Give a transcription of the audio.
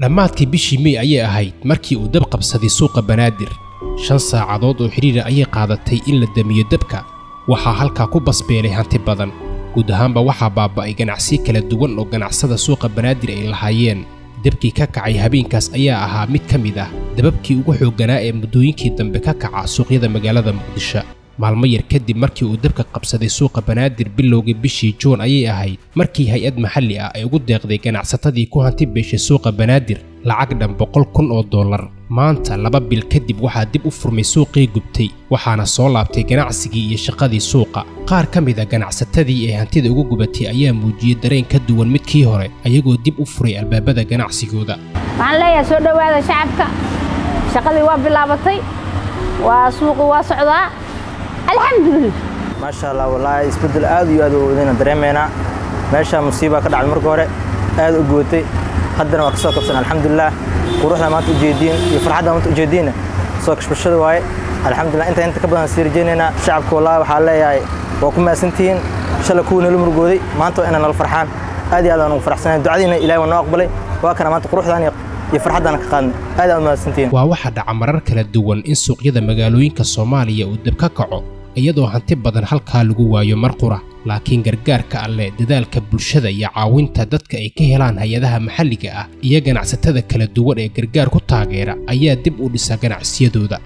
dhammaadkii bishii May ayay ahayd markii uu dab qabsaday suuqa Banaadir 5 saacadood oo xiriir ayay qaadatay in la damiyo dabka waxa halka ku basbeelay hanti badan guud ahaanba waxa baaba'ay ganacsi kala duwan oo ganacsada suuqa Banaadir ay lahaayeen dabkii ka kacay habeenkaas ayaa ahaa mid kamid ah dababkii ugu xooganaa ee muddooyinkii dambe ka kaca suuqyada magaalada Muqdisho maalmo yar kadib markii uu dabka qabsaday suuqa Banaadir bilowgii bishii Juun ayay ahayd markii hay'ad maxalli ah ay ugu deeqday ganacsatadii ku hanti beeshay suuqa Banaadir lacag dhan $100,000 maanta 2 bil kadib waxaa dib u furmay suuqii gubtay waxaana soo laabtay ganacsigii iyo shaqadii suuqa qaar kamid ah ganacsatadii ee hantida ugu gubatay ayaa muujiyay dareen ka duwan midkii hore ayagoo dib u furay albaabada ganacsigooda waxaan leeyahay soo dhawaada shacabka shaqadii waa bilaabatay waa suuqu waa socdaa alxamdulillah ما شاء الله والله isbedel aad iyo aad u weyn dareemeena meesha musiiba ka dhacday markii hore aad u gootay haddana waa kasoo kabsan alxamdulillah quruxda maanta u jeedin iyo farxadda maanta u jeedin soo kashbashada waay alxamdulillah inta ka badan sii rajeynayna shacabka wallahi waxa leeyahay waa ku maasantiin shalay ku nala murugooday maanta inaan la farxaan aad iyo aad aan u faraxsanahay ducadiina ilaahay waa noo aqbalay waa kana maanta quruxdan iyo farxaddan ka qaadnay aad aad u maasantiin waa waxa dhaca marar kala duwan in suuqyada magaalooyinka Soomaaliya uu dab ka kaco iyadoo hanti badan halka lagu waayo marqura laakiin gargaarka alle dadaalka bulshada iyo caawinta dadka ay ka helaan hay'adaha maxalliga ah iyo ganacsatada kala duwan ee gargaar ku taageera ayaa dib u dhisa ganacsiyadooda